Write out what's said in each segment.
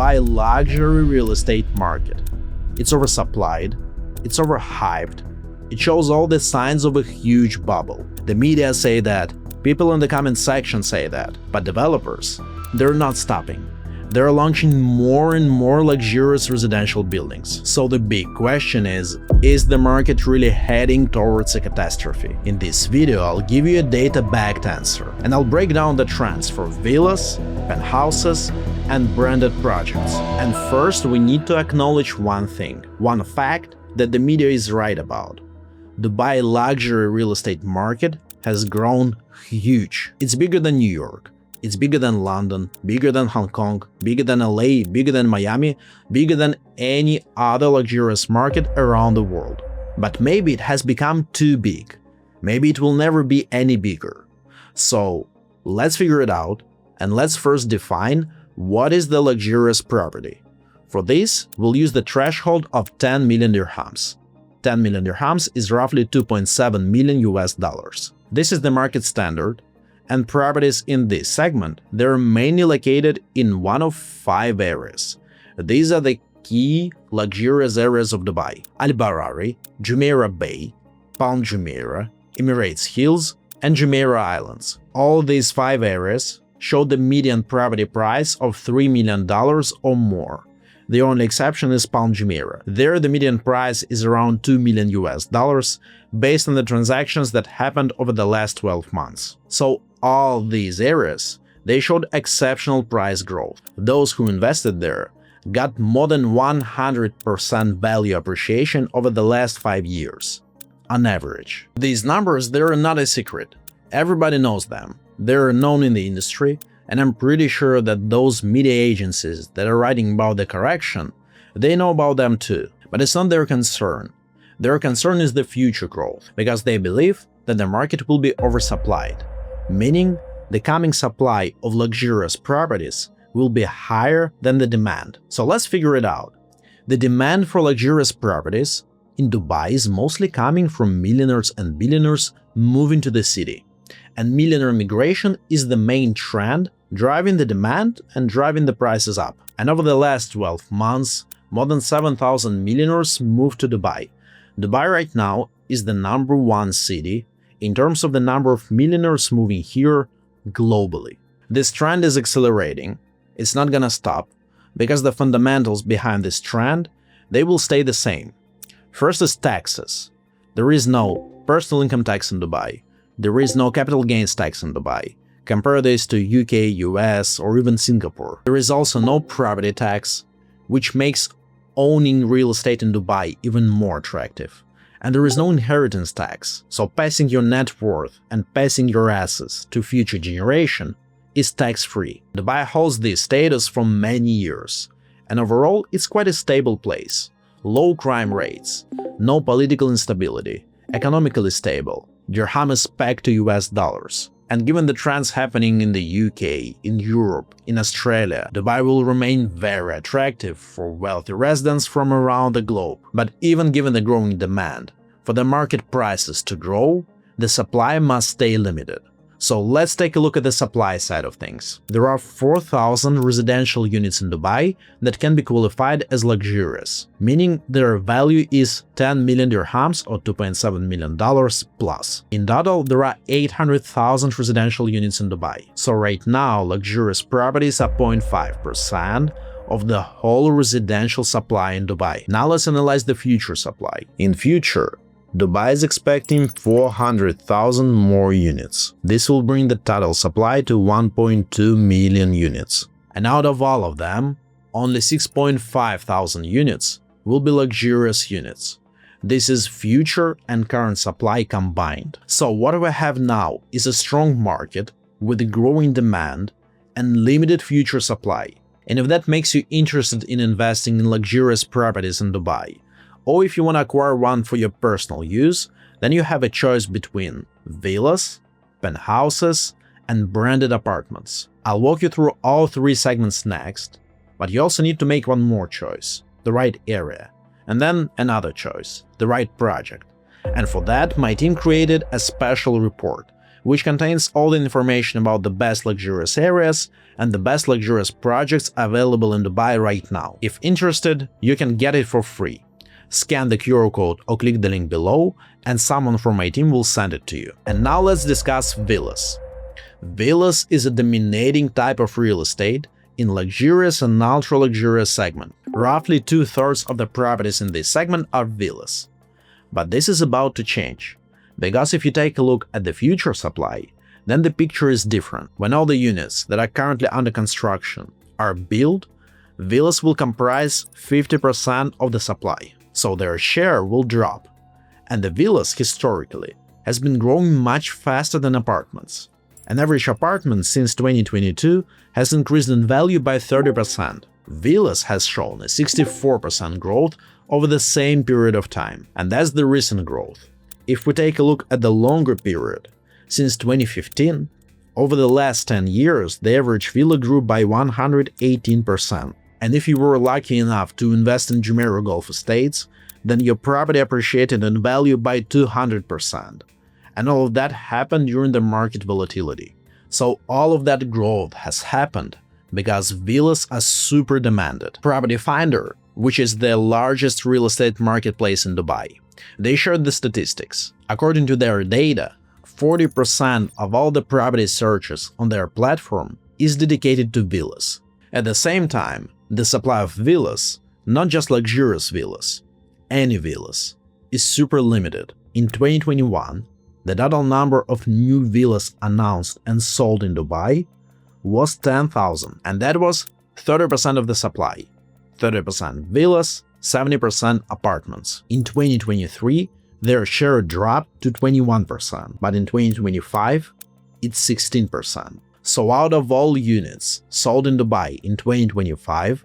Dubai luxury real estate market. It's oversupplied, it's overhyped, it shows all the signs of a huge bubble. The media say that, people in the comment section say that, but developers, they're not stopping. They're launching more and more luxurious residential buildings. So the big question is the market really heading towards a catastrophe? In this video, I'll give you a data-backed answer, and I'll break down the trends for villas, penthouses, and branded projects. And first, we need to acknowledge one thing, one fact that the media is right about. Dubai luxury real estate market has grown huge. It's bigger than New York. It's bigger than London, bigger than Hong Kong, bigger than LA, bigger than Miami, bigger than any other luxurious market around the world. But maybe it has become too big. Maybe it will never be any bigger. So let's figure it out, and let's first define what is the luxurious property. For this, we'll use the threshold of 10 million dirhams. 10 million dirhams is roughly 2.7 million US dollars. This is the market standard. And properties in this segment, they're mainly located in one of 5 areas. These are the key luxurious areas of Dubai: Al Barari, Jumeirah Bay, Palm Jumeirah, Emirates Hills, and Jumeirah Islands. All these 5 areas show the median property price of $3 million or more. The only exception is Palm Jumeirah. There, the median price is around $2 million US dollars based on the transactions that happened over the last 12 months. So all these areas, they showed exceptional price growth. Those who invested there got more than 100% value appreciation over the last 5 years, on average. These numbers, they're not a secret. Everybody knows them. They're known in the industry, and I'm pretty sure that those media agencies that are writing about the correction, they know about them too. But it's not their concern. Their concern is the future growth, because they believe that the market will be oversupplied, meaning the coming supply of luxurious properties will be higher than the demand. So let's figure it out. The demand for luxurious properties in Dubai is mostly coming from millionaires and billionaires moving to the city. And millionaire migration is the main trend driving the demand and driving the prices up. And over the last 12 months, more than 7,000 millionaires moved to Dubai. Dubai right now is the #1 city in terms of the number of millionaires moving here globally. This trend is accelerating. It's not gonna stop, because the fundamentals behind this trend, they will stay the same. First is taxes. There is no personal income tax in Dubai. There is no capital gains tax in Dubai. Compare this to UK, US, or even Singapore. There is also no property tax, which makes owning real estate in Dubai even more attractive. And there is no inheritance tax, so passing your net worth and passing your assets to future generation is tax-free. Dubai holds this status for many years, and overall it's quite a stable place. Low crime rates, no political instability, economically stable, dirham is pegged to US dollars. And given the trends happening in the UK, in Europe, in Australia, Dubai will remain very attractive for wealthy residents from around the globe. But even given the growing demand, for the market prices to grow, the supply must stay limited. So let's take a look at the supply side of things. There are 4,000 residential units in Dubai that can be qualified as luxurious, meaning their value is 10 million dirhams or $2.7 million plus. In total, there are 800,000 residential units in Dubai. So right now, luxurious properties are 0.5% of the whole residential supply in Dubai. Now let's analyze the future supply. In future, Dubai is expecting 400,000 more units. This will bring the total supply to 1.2 million units. And out of all of them, only 6.5 thousand units will be luxurious units. This is future and current supply combined. So what we have now is a strong market with growing demand and limited future supply. And if that makes you interested in investing in luxurious properties in Dubai, or if you want to acquire one for your personal use, then you have a choice between villas, penthouses, and branded apartments. I'll walk you through all 3 segments next, but you also need to make one more choice, the right area, and then another choice, the right project. And for that, my team created a special report which contains all the information about the best luxurious areas and the best luxurious projects available in Dubai right now. If interested, you can get it for free. Scan the QR code or click the link below and someone from my team will send it to you. And now let's discuss villas. Villas is a dominating type of real estate in luxurious and ultra-luxurious segment. Roughly 2/3 of the properties in this segment are villas. But this is about to change, because if you take a look at the future supply, then the picture is different. When all the units that are currently under construction are built, villas will comprise 50% of the supply, so their share will drop. And the villas historically has been growing much faster than apartments. An average apartment since 2022 has increased in value by 30%. Villas has shown a 64% growth over the same period of time, and that's the recent growth. If we take a look at the longer period, since 2015, over the last 10 years, the average villa grew by 118%. And if you were lucky enough to invest in Jumeirah Gulf Estates, then your property appreciated in value by 200%. And all of that happened during the market volatility. So all of that growth has happened because villas are super demanded. Property Finder, which is the largest real estate marketplace in Dubai, they shared the statistics. According to their data, 40% of all the property searches on their platform is dedicated to villas. At the same time, the supply of villas, not just luxurious villas, any villas, is super limited. In 2021, the total number of new villas announced and sold in Dubai was 10,000, and that was 30% of the supply. 30% villas, 70% apartments. In 2023, their share dropped to 21%, but in 2025, it's 16%. So out of all units sold in Dubai in 2025,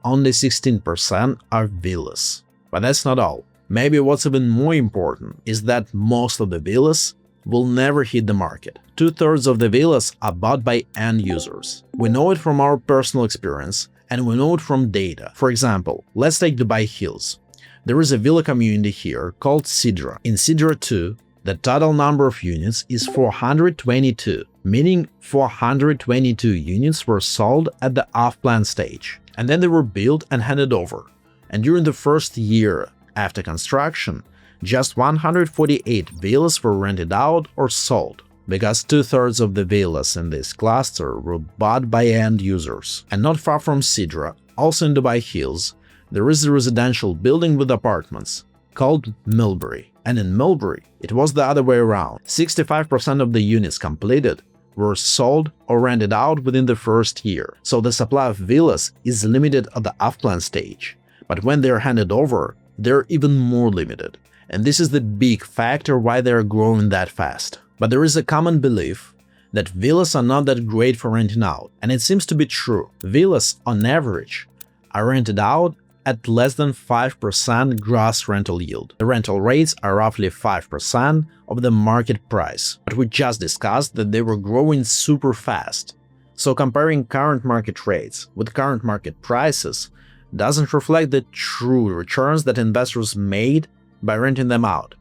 only 16% are villas. But that's not all. Maybe what's even more important is that most of the villas will never hit the market. 2/3 of the villas are bought by end users. We know it from our personal experience, and we know it from data. For example, let's take Dubai Hills. There is a villa community here called Sidra. In Sidra 2, the total number of units is 422, meaning 422 units were sold at the off-plan stage, and then they were built and handed over. And during the first year after construction, just 148 villas were rented out or sold, because 2/3 of the villas in this cluster were bought by end users. And not far from Sidra, also in Dubai Hills, there is a residential building with apartments called Mulberry. And in Mulberry, it was the other way around. 65% of the units completed were sold or rented out within the first year. So the supply of villas is limited at the off-plan stage, but when they're handed over, they're even more limited. And this is the big factor why they're growing that fast. But there is a common belief that villas are not that great for renting out, and it seems to be true. Villas, on average, are rented out at less than 5% gross rental yield. The rental rates are roughly 5% of the market price, but we just discussed that they were growing super fast. So comparing current market rates with current market prices doesn't reflect the true returns that investors made by renting them out.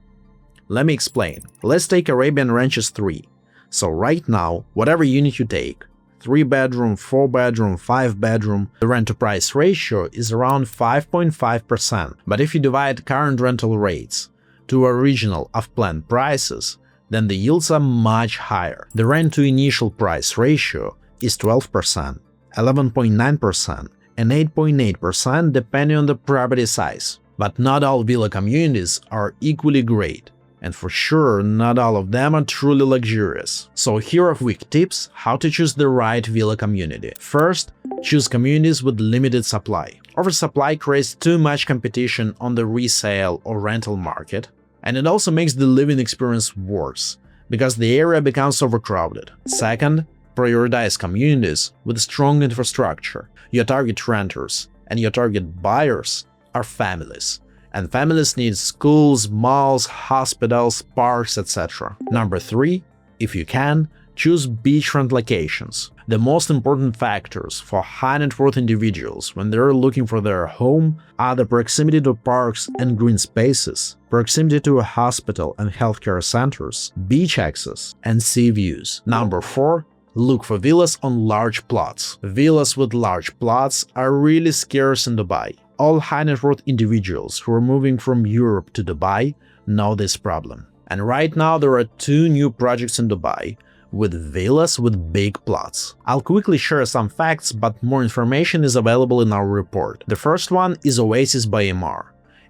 Let me explain. Let's take Arabian Ranches 3. So right now, whatever unit you take, 3-bedroom, 4-bedroom, 5-bedroom, the rent-to-price ratio is around 5.5%. But if you divide current rental rates to original off-plan prices, then the yields are much higher. The rent-to-initial price ratio is 12%, 11.9%, and 8.8% depending on the property size. But not all villa communities are equally great, and for sure not all of them are truly luxurious. So here are quick tips how to choose the right villa community. First, choose communities with limited supply. Oversupply creates too much competition on the resale or rental market, and it also makes the living experience worse, because the area becomes overcrowded. Second, prioritize communities with strong infrastructure. Your target renters and your target buyers are families, and families need schools, malls, hospitals, parks, etc. Number 3, if you can, Choose beachfront locations. The most important factors for high net worth individuals when they're looking for their home are the proximity to parks and green spaces, proximity to a hospital and healthcare centers, beach access, and sea views. Number 4. Look for villas on large plots. Villas with large plots are really scarce in Dubai. All high net worth individuals who are moving from Europe to Dubai know this problem. And right now there are 2 new projects in Dubai with villas with big plots. I'll quickly share some facts, but more information is available in our report. The first one is Oasis by Emaar.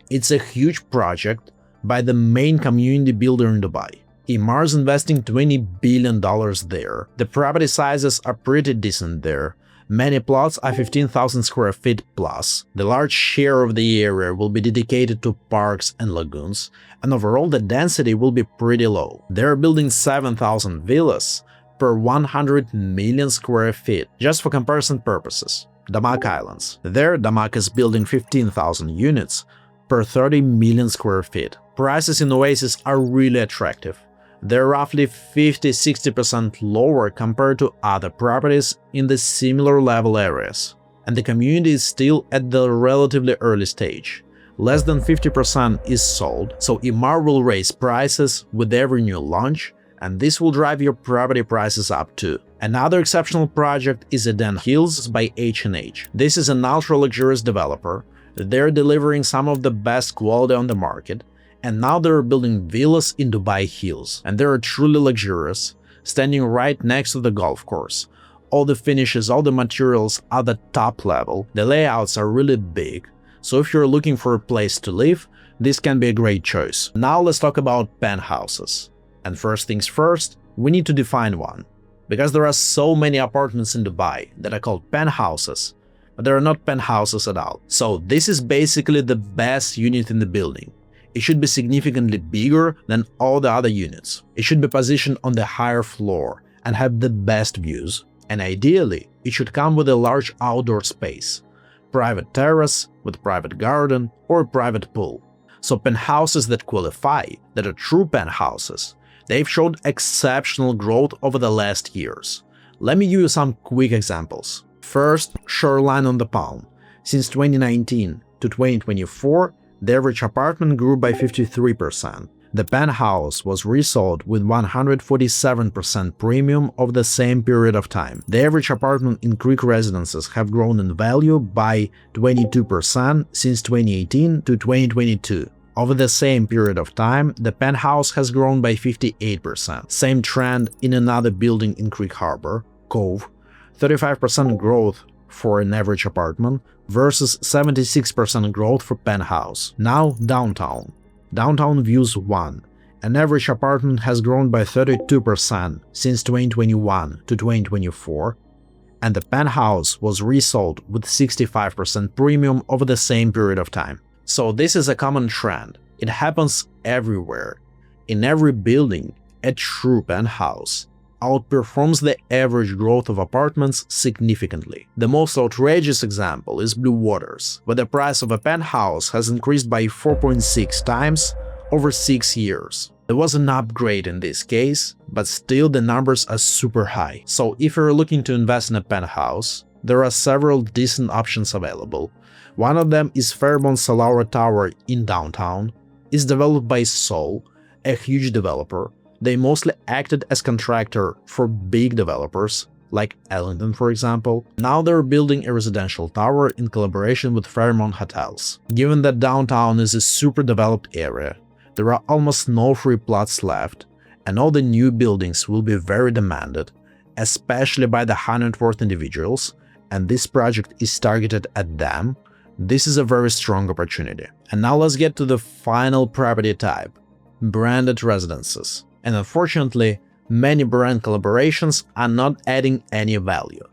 It's a huge project by the main community builder in Dubai. Emaar is investing $20 billion there. The property sizes are pretty decent there. Many plots are 15,000 square feet plus. The large share of the area will be dedicated to parks and lagoons, and overall the density will be pretty low. They're building 7,000 villas per 100 million square feet. Just for comparison purposes, Damak Islands. There, Damak is building 15,000 units per 30 million square feet. Prices in Oasis are really attractive. They're roughly 50–60% lower compared to other properties in the similar level areas. And the community is still at the relatively early stage. Less than 50% is sold, so Emaar will raise prices with every new launch, and this will drive your property prices up too. Another exceptional project is Eden Hills by H&H. This is an ultra-luxurious developer. They're delivering some of the best quality on the market, and now they're building villas in Dubai Hills, and they're truly luxurious, standing right next to the golf course. All the finishes, all the materials are the top level, the layouts are really big, so if you're looking for a place to live, this can be a great choice. Now let's talk about penthouses. And first things first, we need to define one, because there are so many apartments in Dubai that are called penthouses, but they are not penthouses at all. So this is basically the best unit in the building. It should be significantly bigger than all the other units. It should be positioned on the higher floor and have the best views. And ideally, it should come with a large outdoor space, private terrace with private garden or private pool. So penthouses that qualify, that are true penthouses, they've showed exceptional growth over the last years. Let me give you some quick examples. First, Shoreline on the Palm. Since 2019 to 2024, the average apartment grew by 53%. The penthouse was resold with 147% premium over the same period of time. The average apartment in Creek residences have grown in value by 22% since 2018 to 2022. Over the same period of time, the penthouse has grown by 58%. Same trend in another building in Creek Harbor, Cove, 35% growth for an average apartment versus 76% growth for penthouse. Now downtown. Downtown Views 1. An average apartment has grown by 32% since 2021 to 2024, and the penthouse was resold with 65% premium over the same period of time. So this is a common trend. It happens everywhere. In every building, a true penthouse outperforms the average growth of apartments significantly. The most outrageous example is Blue Waters, where the price of a penthouse has increased by 4.6 times over 6 years. There was an upgrade in this case, but still the numbers are super high. So if you're looking to invest in a penthouse, there are several decent options available. One of them is Fairmont Salaura Tower in downtown. It's developed by Sol, a huge developer. They mostly acted as contractor for big developers, like Ellington for example. Now they're building a residential tower in collaboration with Fairmont Hotels. Given that downtown is a super developed area, there are almost no free plots left, and all the new buildings will be very demanded, especially by the high net worth individuals, and this project is targeted at them. This is a very strong opportunity. And now let's get to the final property type, branded residences. And unfortunately, many brand collaborations are not adding any value.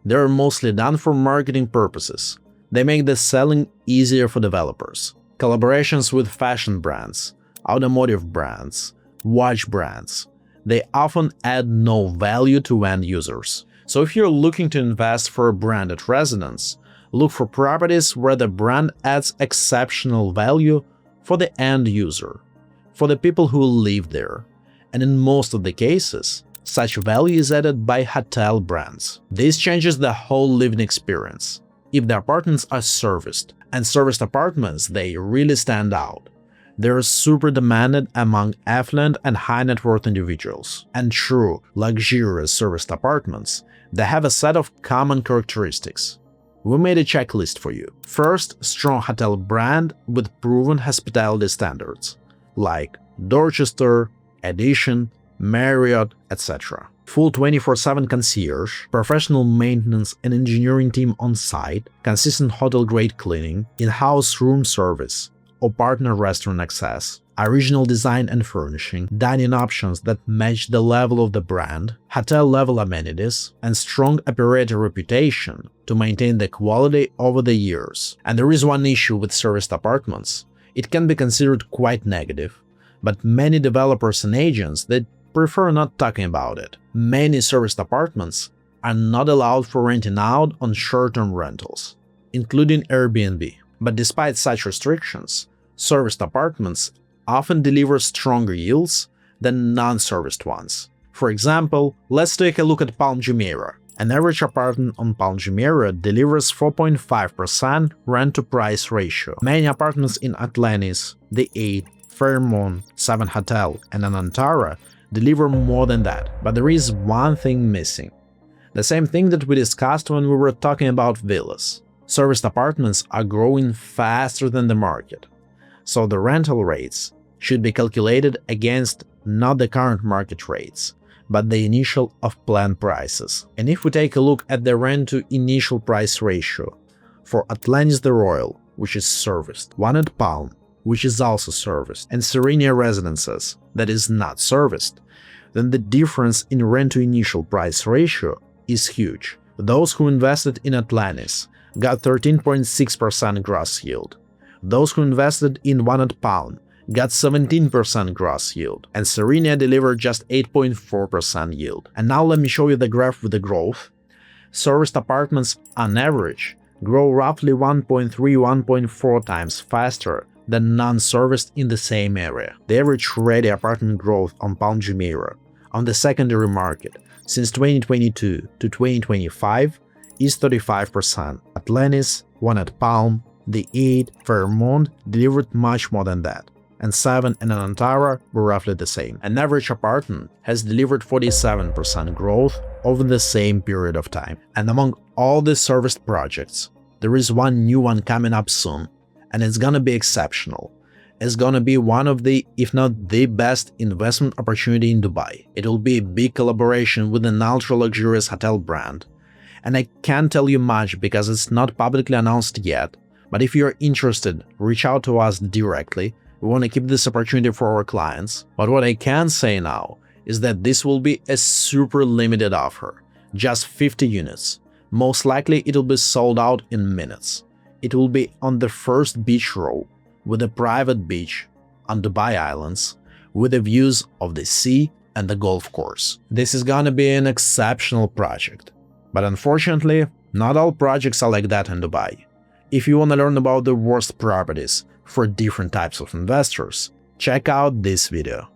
They are mostly done for marketing purposes. They make the selling easier for developers. Collaborations with fashion brands, automotive brands, watch brands, they often add no value to end users. So if you're looking to invest for a branded residence, look for properties where the brand adds exceptional value for the end user, for the people who live there. And in most of the cases, such value is added by hotel brands. This changes the whole living experience. If the apartments are serviced, and serviced apartments, they really stand out. They're super demanded among affluent and high net worth individuals. And true, luxurious serviced apartments, they have a set of common characteristics. We made a checklist for you. First, strong hotel brand with proven hospitality standards, like Dorchester, Edition, Marriott, etc. Full 24/7 concierge, professional maintenance and engineering team on site, consistent hotel-grade cleaning, in-house room service or partner restaurant access, original design and furnishing, dining options that match the level of the brand, hotel-level amenities, and strong operator reputation to maintain the quality over the years. And there is one issue with serviced apartments. It can be considered quite negative, but many developers and agents that prefer not talking about it. Many serviced apartments are not allowed for renting out on short-term rentals, including Airbnb. But despite such restrictions, serviced apartments often deliver stronger yields than non-serviced ones. For example, let's take a look at Palm Jumeirah. An average apartment on Palm Jumeirah delivers 4.5% rent-to-price ratio. Many apartments in Atlantis, The 8, Fairmont, 7 Hotel, and Anantara deliver more than that, but there is one thing missing. The same thing that we discussed when we were talking about villas. Serviced apartments are growing faster than the market, so the rental rates should be calculated against not the current market rates, but the initial of planned prices. And if we take a look at the rent-to-initial price ratio for Atlantis the Royal, which is serviced, One at Palm, which is also serviced, and Serenia Residences, that is not serviced, then the difference in rent-to-initial price ratio is huge. Those who invested in Atlantis got 13.6% gross yield. Those who invested in One at Palm got 17% gross yield, and Serenia delivered just 8.4% yield. And now let me show you the graph with the growth. Serviced apartments, on average, grow roughly 1.3–1.4 times faster than non-serviced in the same area. The average ready apartment growth on Palm Jumeirah on the secondary market since 2022 to 2025 is 35%. Atlantis, One at Palm, The 8, Fairmont delivered much more than that, and 7 and Anantara were roughly the same. An average apartment has delivered 47% growth over the same period of time. And among all the serviced projects, there is one new one coming up soon, and it's gonna be exceptional. It's gonna be one of the, if not the best investment opportunity in Dubai. It will be a big collaboration with an ultra-luxurious hotel brand, and I can't tell you much because it's not publicly announced yet, but if you're interested, reach out to us directly. We want to keep this opportunity for our clients. But what I can say now is that this will be a super limited offer, just 50 units. Most likely it will be sold out in minutes. It will be on the first beach row, with a private beach on Dubai Islands, with the views of the sea and the golf course. This is gonna be an exceptional project. But unfortunately, not all projects are like that in Dubai. If you want to learn about the worst properties for different types of investors, check out this video.